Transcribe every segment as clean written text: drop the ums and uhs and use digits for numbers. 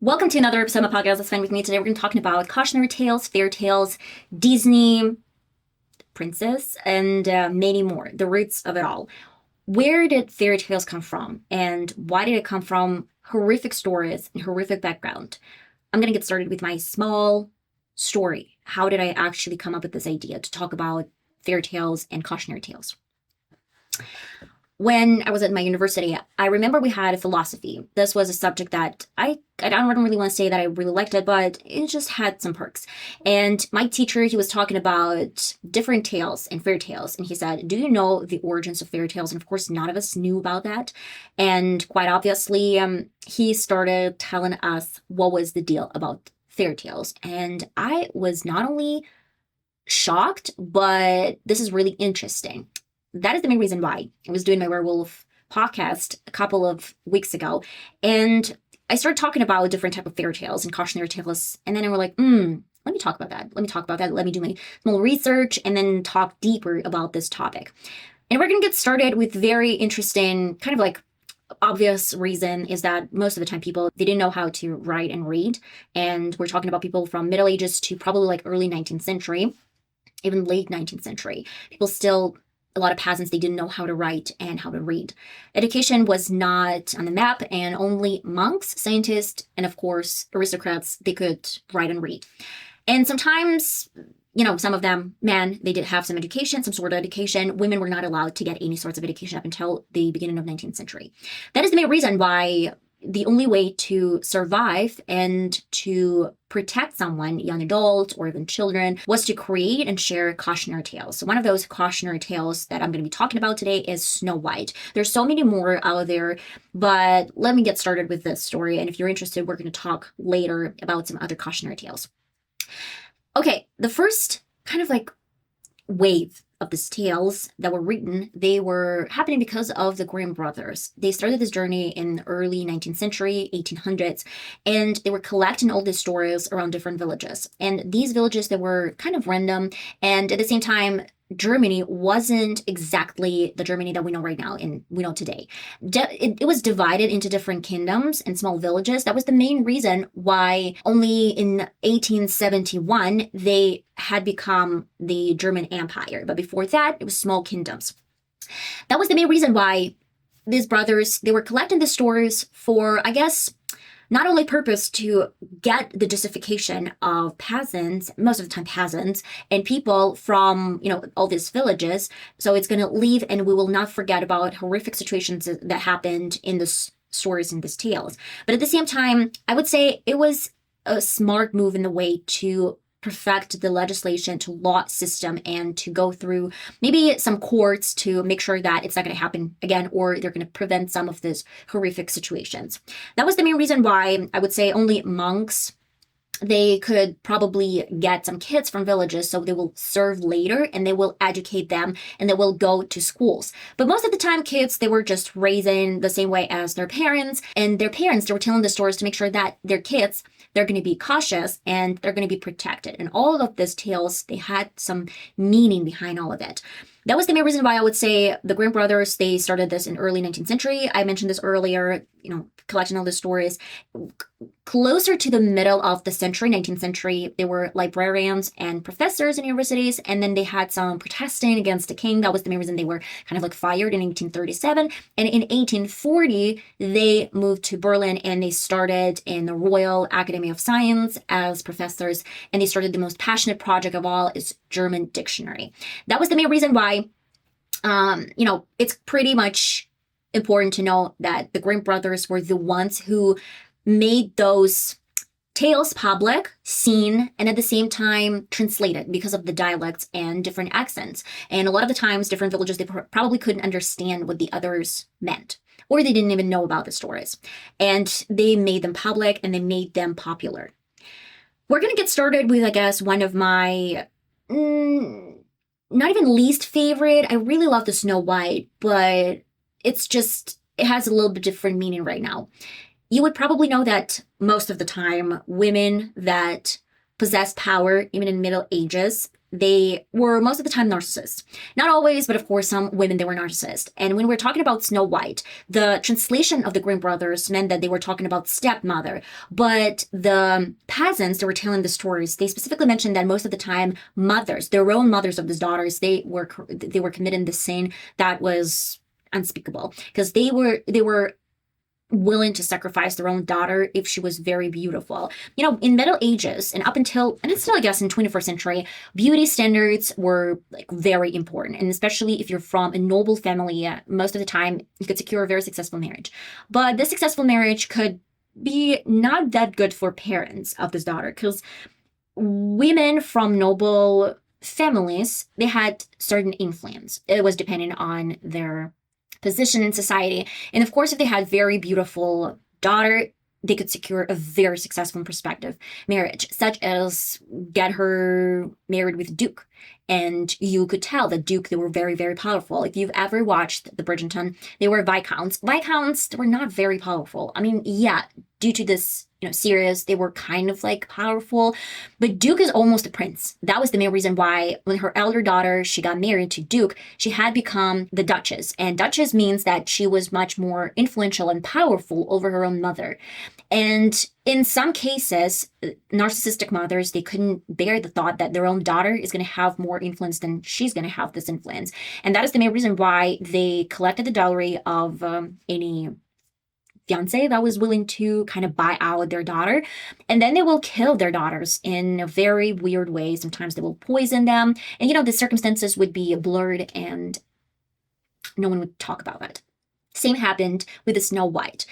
Welcome to another episode of my podcast. That's fine with me. Today we're going to be talking about cautionary tales, fairy tales, Disney, princess, and many more. The roots of it all. Where did fairy tales come from, and why did it come from horrific stories and horrific background? I'm going to get started with my small story. How did I actually come up with this idea to talk about fairy tales and cautionary tales? When I was at my university, I remember we had philosophy. This was a subject that I don't really want to say that I really liked it, but it just had some perks. And my teacher, he was talking about different tales and fairy tales. And he said, do you know the origins of fairy tales? And of course, none of us knew about that. And quite obviously, he started telling us what was the deal about fairy tales. And I was not only shocked, but this is really interesting. That is the main reason why I was doing my werewolf podcast a couple of weeks ago. And I started talking about different type of fairy tales and cautionary tales. And then I were like, let me talk about that. Let me do my small research and then talk deeper about this topic. And we're going to get started with very interesting, kind of like obvious reason is that most of the time people, they didn't know how to write and read. And we're talking about people from Middle Ages to probably like early 19th century, even late 19th century. People still, a lot of peasants, they didn't know how to write and how to read. Education was not on the map, and only monks, scientists, and of course, aristocrats, they could write and read. And sometimes, some of them, men, they did have some education, some sort of education. Women were not allowed to get any sorts of education up until the beginning of 19th century. That is the main reason why the only way to survive and to protect someone, young adults or even children, was to create and share cautionary tales. So one of those cautionary tales that I'm going to be talking about today is Snow White. There's so many more out there, but let me get started with this story. And if you're interested, we're going to talk later about some other cautionary tales. Okay, the first kind of like wave of these tales that were written, they were happening because of the Grimm brothers. They started this journey in the early 19th century, 1800s, and they were collecting all these stories around different villages. And these villages, they were kind of random, and at the same time, Germany wasn't exactly the Germany that we know right now and we know today. It was divided into different kingdoms and small villages. That was the main reason why only in 1871 they had become the German Empire. But before that, it was small kingdoms. That was the main reason why these brothers, they were collecting the stories for, I guess, not only purpose to get the justification of peasants, most of the time peasants, and people from, all these villages. So it's going to leave, and we will not forget about horrific situations that happened in the stories and these tales. But at the same time, I would say it was a smart move in the way to perfect the legislation to law system and to go through maybe some courts to make sure that it's not going to happen again, or they're going to prevent some of these horrific situations. That was the main reason why I would say only monks, they could probably get some kids from villages, so they will serve later and they will educate them and they will go to schools. But most of the time, kids, they were just raising the same way as their parents, and their parents, they were telling the stories to make sure that their kids, they're going to be cautious and they're going to be protected. And all of these tales, they had some meaning behind all of it. That was the main reason why I would say the Grimm brothers, they started this in early 19th century. I mentioned this earlier, collecting all the stories. Closer to the middle of the century, 19th century, they were librarians and professors in universities, and then they had some protesting against the king. That was the main reason they were kind of like fired in 1837. And in 1840, they moved to Berlin and they started in the Royal Academy of Science as professors, and they started the most passionate project of all, is German dictionary. That was the main reason why, it's pretty much important to know that the Grimm brothers were the ones who made those tales public, seen, and at the same time translated because of the dialects and different accents. And a lot of the times, different villages, they probably couldn't understand what the others meant, or they didn't even know about the stories. And they made them public and they made them popular. We're going to get started with, I guess, one of my not even least favorite. I really love the Snow White, but it has a little bit different meaning right now. You would probably know that most of the time, women that possessed power, even in Middle Ages, they were most of the time narcissists. Not always, but of course, some women, they were narcissists. And when we're talking about Snow White, the translation of the Grimm brothers meant that they were talking about stepmother. But the peasants that were telling the stories, they specifically mentioned that most of the time, mothers, their own mothers of these daughters, they were committing the sin that was unspeakable, because they were willing to sacrifice their own daughter if she was very beautiful. In Middle Ages and up until, and it's still, I guess, in 21st century, beauty standards were like very important. And especially if you're from a noble family, most of the time you could secure a very successful marriage. But this successful marriage could be not that good for parents of this daughter, because women from noble families, they had certain influence. It was dependent on their position in society. And of course, if they had very beautiful daughter, they could secure a very successful and prospective marriage, such as get her married with Duke. And you could tell the Duke, they were very, very powerful. If you've ever watched the Bridgerton, they were Viscounts. Viscounts were not very powerful. I mean, yeah, due to this, series, they were kind of like powerful, but Duke is almost a prince. That was the main reason why when her elder daughter, she got married to Duke, she had become the Duchess. And Duchess means that she was much more influential and powerful over her own mother. And in some cases, narcissistic mothers, they couldn't bear the thought that their own daughter is going to have more influence than she's going to have this influence. And that is the main reason why they collected the dowry of any fiance that was willing to kind of buy out their daughter. And then they will kill their daughters in a very weird way. Sometimes they will poison them. And, the circumstances would be blurred and no one would talk about it. Same happened with the Snow White.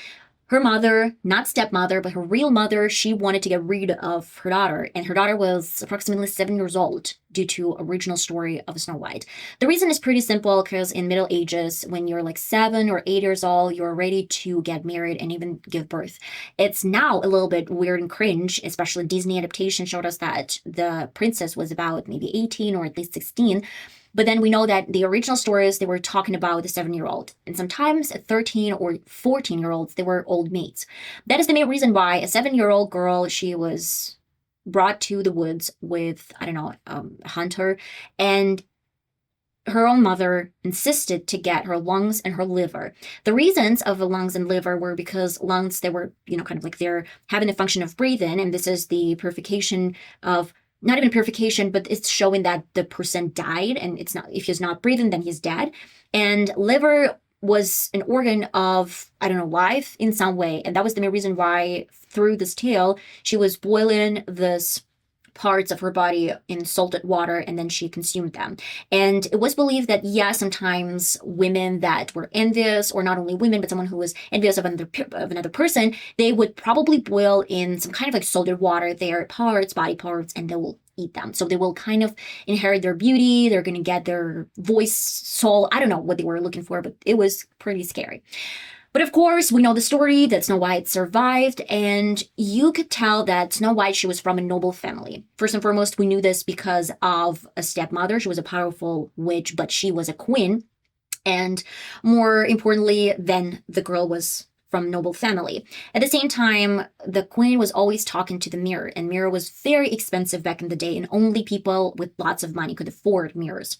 Her mother, not stepmother, but her real mother, she wanted to get rid of her daughter. And her daughter was approximately 7 years old due to original story of Snow White. The reason is pretty simple, because in Middle Ages, when you're like 7 or 8 years old, you're ready to get married and even give birth. It's now a little bit weird and cringe, especially Disney adaptation showed us that the princess was about maybe 18 or at least 16. But then we know that the original stories, they were talking about the 7-year-old. And sometimes a 13 or 14-year-olds, they were old maids. That is the main reason why a 7-year-old girl, she was brought to the woods with, a hunter. And her own mother insisted to get her lungs and her liver. The reasons of the lungs and liver were because lungs, they were, kind of like they're having the function of breathing. And this is the purification of, not even purification, but it's showing that the person died, and it's not, if he's not breathing, then he's dead. And liver was an organ of, life in some way. And that was the main reason why through this tale, she was boiling this parts of her body in salted water, and then she consumed them. And it was believed that, sometimes women that were envious, or not only women, but someone who was envious of another person, they would probably boil in some kind of like salted water their body parts, and they will eat them. So they will kind of inherit their beauty. They're going to get their voice, soul. I don't know what they were looking for, but it was pretty scary. But of course, we know the story that Snow White survived, and you could tell that Snow White, she was from a noble family. First and foremost, we knew this because of a stepmother. She was a powerful witch, but she was a queen. And more importantly, then the girl was from noble family. At the same time, the queen was always talking to the mirror, and mirror was very expensive back in the day, and only people with lots of money could afford mirrors.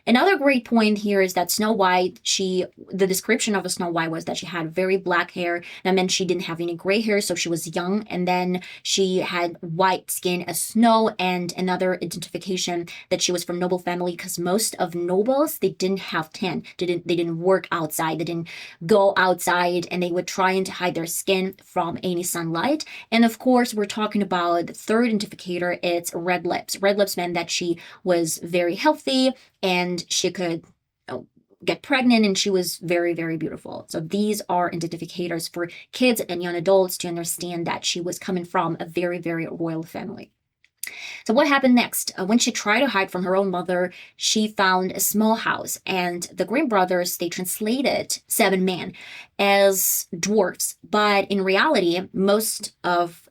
Another great point here is that Snow White, the description of a Snow White was that she had very black hair. That meant she didn't have any gray hair, so she was young. And then she had white skin as snow, and another identification that she was from noble family, because most of nobles, they didn't have tan. They didn't work outside. They didn't go outside, and they would try to hide their skin from any sunlight. And of course, we're talking about the third identificator. It's red lips. Red lips meant that she was very healthy, and she could get pregnant, and she was very, very beautiful. So these are identificators for kids and young adults to understand that she was coming from a very, very royal family. So what happened next? When she tried to hide from her own mother, she found a small house, and the Grimm brothers, they translated 7 men as dwarfs. But in reality, most of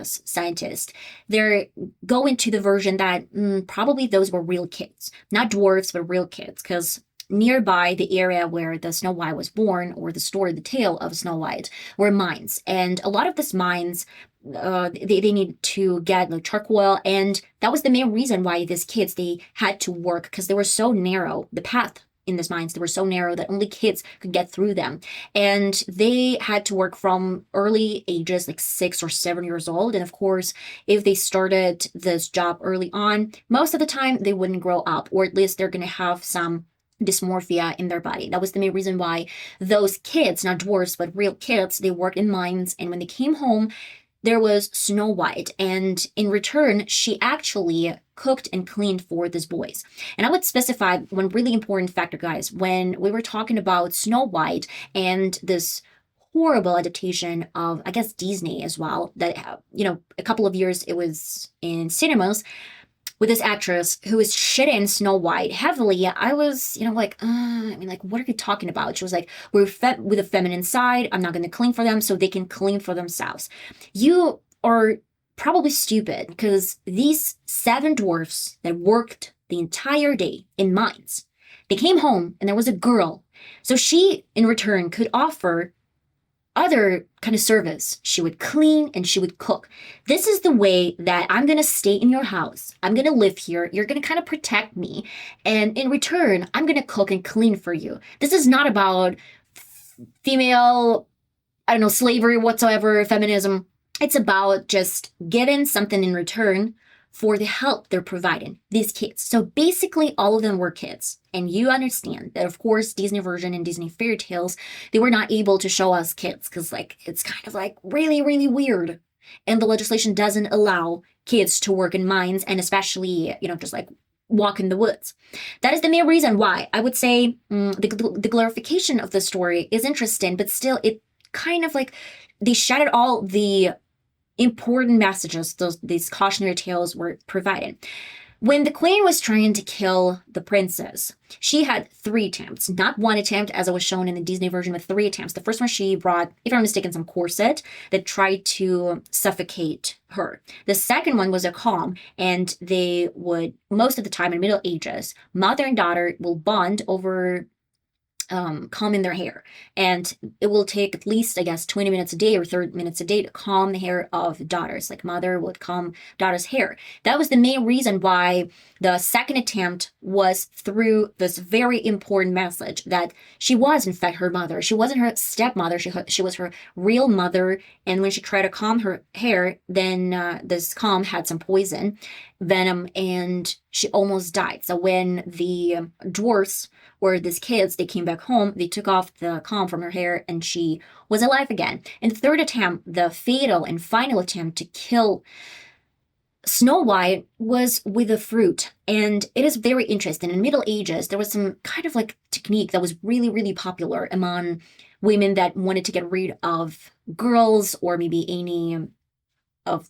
scientists, they're going to the version that probably those were real kids, not dwarfs, but real kids, because nearby the area where the Snow White was born, or the story, the tale of Snow White, were mines. And a lot of these mines, they need to get like charcoal, and that was the main reason why these kids, they had to work, because they were so narrow. The path in these mines, they were so narrow that only kids could get through them, and they had to work from early ages, like 6 or 7 years old. And of course, if they started this job early on, most of the time they wouldn't grow up, or at least they're going to have some dysmorphia in their body. That was the main reason why those kids, not dwarfs but real kids, they worked in mines, and when they came home, there was Snow White, and in return, she actually cooked and cleaned for these boys. And I would specify one really important factor, guys, when we were talking about Snow White and this horrible adaptation of, I guess, Disney as well, that, a couple of years it was in cinemas, with this actress who was shitting Snow White heavily. I was, what are you talking about? She was like, we're with a feminine side. I'm not going to clean for them so they can clean for themselves. You are probably stupid, because these 7 dwarfs that worked the entire day in mines, they came home and there was a girl. So she, in return, could offer other kind of service. She would clean and she would cook. This is the way that I'm going to stay in your house. I'm going to live here. You're going to kind of protect me. And in return, I'm going to cook and clean for you. This is not about female, slavery whatsoever, feminism. It's about just giving something in return for the help they're providing these kids. So basically, all of them were kids. And you understand that, of course, Disney version and Disney fairy tales, they were not able to show us kids, because it's kind of really, really weird. And the legislation doesn't allow kids to work in mines, and especially, just walk in the woods. That is the main reason why I would say the glorification of the story is interesting, but still, it kind of they shattered all the important messages these cautionary tales were provided. When the queen was trying to kill the princess, she had 3 attempts, not 1 attempt as it was shown in the Disney version, but 3 attempts. The first one, she brought, if I'm mistaken, some corset that tried to suffocate her. The second one was a calm, and they would, most of the time in Middle Ages, mother and daughter will bond over combing their hair. And it will take at least, I guess, 20 minutes a day or 30 minutes a day to comb the hair of daughters. Like mother would comb daughter's hair. That was the main reason why the second attempt was through this very important message that she was, in fact, her mother. She wasn't her stepmother. She was her real mother. And when she tried to comb her hair, then this comb had some poison, venom, and she almost died. So when the dwarfs, or these kids, they came back home, they took off the comb from her hair, and she was alive again. And the third attempt, the fatal and final attempt to kill Snow White, was with a fruit. And it is very interesting. In Middle Ages, there was some kind of technique that was really, really popular among women that wanted to get rid of girls, or maybe any of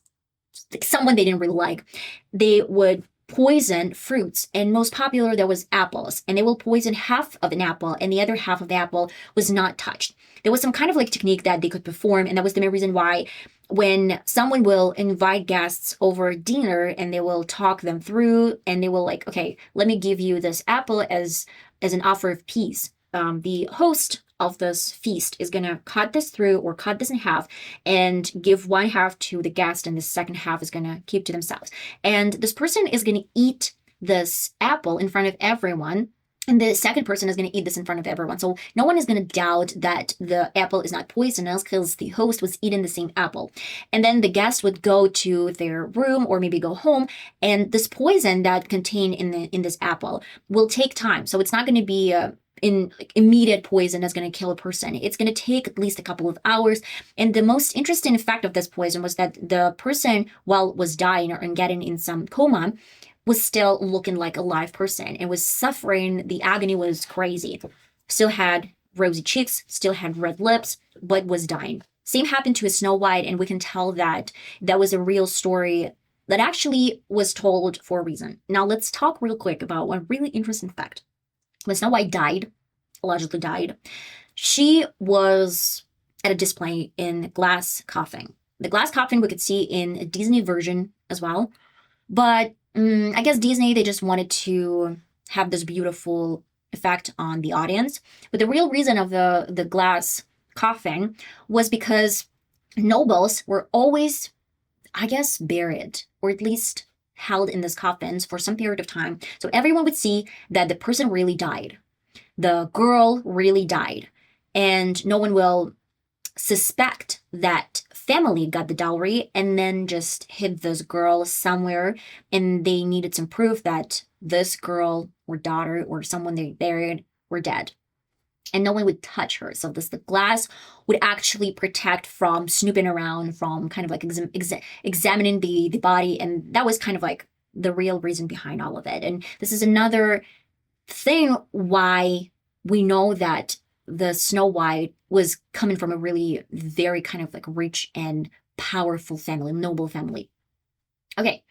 someone they didn't really like. They would poison fruits, and most popular there was apples, and they will poison half of an apple, and the other half of the apple was not touched. There was some kind of technique that they could perform, and that was the main reason why when someone will invite guests over dinner and they will talk them through, and they will okay, let me give you this apple as an offer of peace. The host of this feast is going to cut this through, or cut this in half, and give one half to the guest, and the second half is going to keep to themselves. And this person is going to eat this apple in front of everyone, and the second person is going to eat this in front of everyone. So no one is going to doubt that the apple is not poisonous, because the host was eating the same apple. And then the guest would go to their room, or maybe go home, and this poison that contained in this apple will take time. So it's not going to be immediate poison that's going to kill a person. It's going to take at least a couple of hours. And the most interesting effect of this poison was that the person, while was dying or getting in some coma, was still looking like a live person and was suffering. The agony was crazy. Still had rosy cheeks, still had red lips, but was dying. Same happened to a Snow White, and we can tell that that was a real story that actually was told for a reason. Now let's talk real quick about one really interesting fact. When Snow White allegedly died, she was at a display in glass coffin. The glass coffin we could see in a Disney version as well. But I guess Disney, they just wanted to have this beautiful effect on the audience. But the real reason of the glass coffin was because nobles were always I guess, buried, or at least held in this coffins for some period of time. So everyone would see that the person really died. The girl really died. And no one will suspect that family got the dowry and then just hid this girl somewhere, and they needed some proof that this girl or daughter or someone they buried were dead, and no one would touch her. So this, the glass would actually protect from snooping around, from kind of like examining the body, and that was kind of like the real reason behind all of it. And this is another thing why we know that the Snow White was coming from a really very kind of like rich and powerful family, noble family. Okay.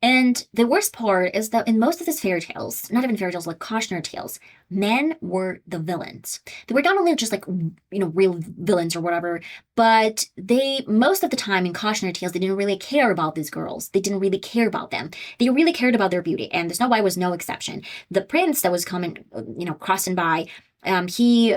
And the worst part is that in most of these fairy tales, not even fairy tales, like cautionary tales, men were the villains. They were not only just like, real villains or whatever, but they, most of the time in cautionary tales, they didn't really care about these girls. They didn't really care about them. They really cared about their beauty. And the Snow White was no exception. The prince that was coming, crossing by, he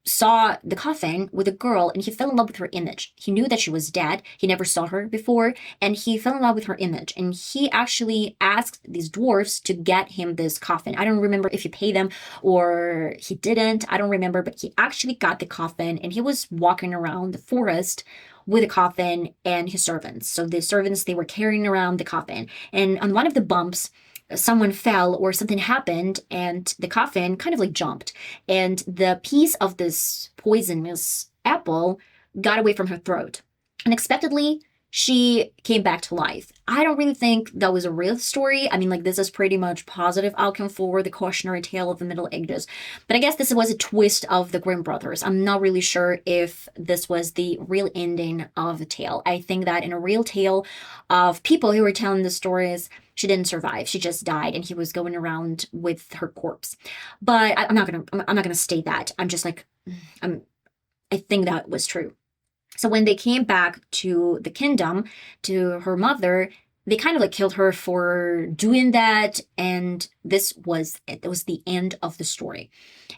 saw the coffin with a girl and he fell in love with her image. He knew that she was dead. He never saw her before, and he fell in love with her image. And he actually asked these dwarfs to get him this coffin. I don't remember if he paid them or he didn't. I don't remember, but he actually got the coffin, and he was walking around the forest with a coffin and his servants. So the servants, they were carrying around the coffin. And on one of the bumps, someone fell or something happened, and the coffin kind of like jumped, and the piece of this poisonous apple got away from her throat. Unexpectedly, she came back to life. I don't really think that was a real story. I mean, like, this is pretty much positive outcome for the cautionary tale of the Middle Ages. But I guess this was a twist of the Grimm brothers. I'm not really sure if this was the real ending of the tale. I think that in a real tale of people who were telling the stories, she didn't survive. She just died, and he was going around with her corpse. But I'm not gonna state that. I'm just like, I think that was true. So when they came back to the kingdom, to her mother, they kind of like killed her for doing that, and this was it. It was the end of the story.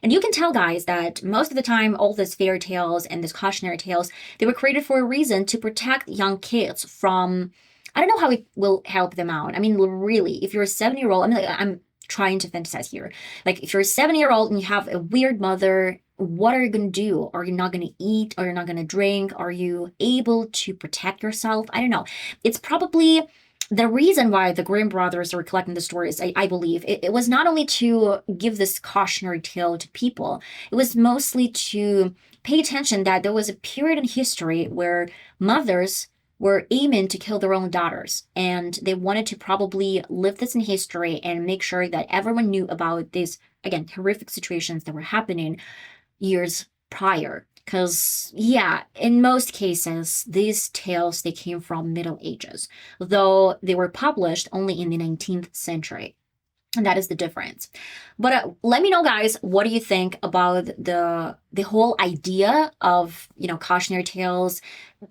And you can tell, guys, that most of the time, all these fairy tales and these cautionary tales, they were created for a reason, to protect young kids from, I don't know how it will help them out. I mean, really, if you're a 7-year-old, I mean, like, I'm trying to fantasize here. Like, if you're a 7-year-old and you have a weird mother, what are you going to do? Are you not going to eat? Are you not going to drink? Are you able to protect yourself? I don't know. It's probably the reason why the Grimm brothers are collecting the stories, I believe. It was not only to give this cautionary tale to people, it was mostly to pay attention that there was a period in history where mothers were aiming to kill their own daughters, and they wanted to probably live this in history and make sure that everyone knew about these, again, horrific situations that were happening years prior. Because, yeah, in most cases, these tales, they came from Middle Ages, though they were published only in the 19th century. And that is the difference. But let me know, guys, what do you think about the whole idea of, cautionary tales?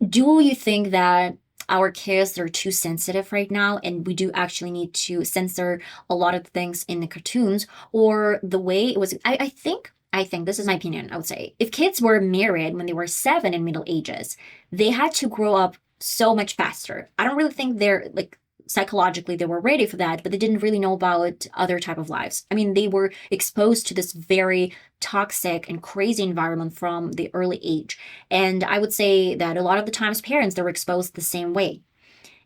Do you think that our kids are too sensitive right now, and we do actually need to censor a lot of things in the cartoons? Or the way it was, I think this is my opinion, I would say, if kids were married when they were 7 in Middle Ages, they had to grow up so much faster. I don't really think they're like, psychologically they were ready for that, but they didn't really know about other type of lives. I mean, they were exposed to this very toxic and crazy environment from the early age. And I would say that a lot of the times parents, they were exposed the same way.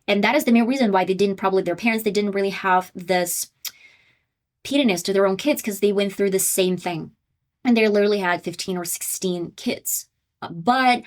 And that is the main reason why their parents, they didn't really have this pettiness to their own kids, because they went through the same thing. And they literally had 15 or 16 kids. But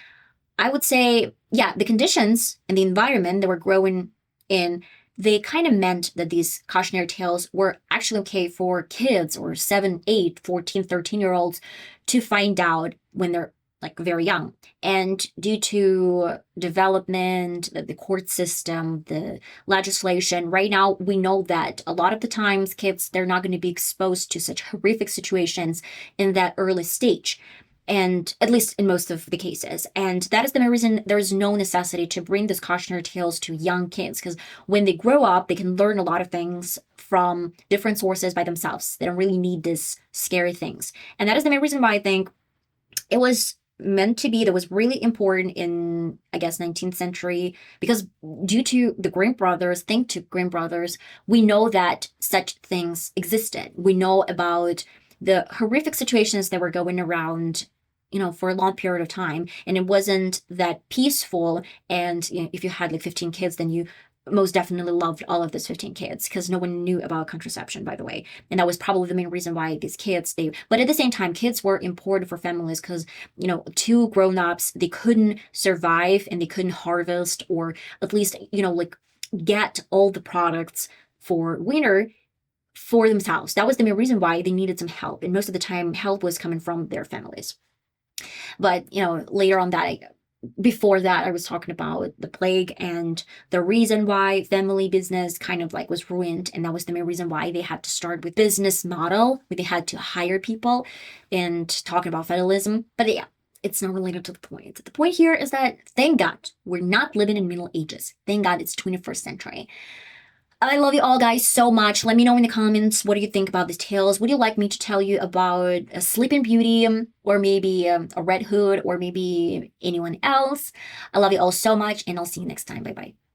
I would say, yeah, the conditions and the environment they were growing in, they kind of meant that these cautionary tales were actually okay for kids or 7, 8, 14, 13-year-olds to find out when they're like very young. And due to development, the court system, the legislation, right now we know that a lot of the times kids, they're not going to be exposed to such horrific situations in that early stage. And at least in most of the cases. And that is the main reason there is no necessity to bring these cautionary tales to young kids, because when they grow up, they can learn a lot of things from different sources by themselves. They don't really need these scary things. And that is the main reason why I think it was meant to be, that was really important in, I guess, 19th century, because due to the Grimm brothers, thanks to Grimm brothers, we know that such things existed. We know about the horrific situations that were going around, for a long period of time, and it wasn't that peaceful. And if you had like 15 kids, then you most definitely loved all of those 15 kids, because no one knew about contraception, by the way. And that was probably the main reason why these kids, but at the same time, kids were important for families, because, two grown-ups, they couldn't survive and they couldn't harvest, or at least, like get all the products for winter for themselves. That was the main reason why they needed some help. And most of the time, help was coming from their families. But, later on before that, I was talking about the plague and the reason why family business kind of like was ruined. And that was the main reason why they had to start with business model, where they had to hire people, and talking about feudalism. But yeah, it's not related to the point. The point here is that, thank God, we're not living in Middle Ages. Thank God it's 21st century. I love you all, guys, so much. Let me know in the comments, what do you think about these tales? Would you like me to tell you about a Sleeping Beauty, or maybe a Red Hood, or maybe anyone else? I love you all so much, and I'll see you next time. Bye-bye.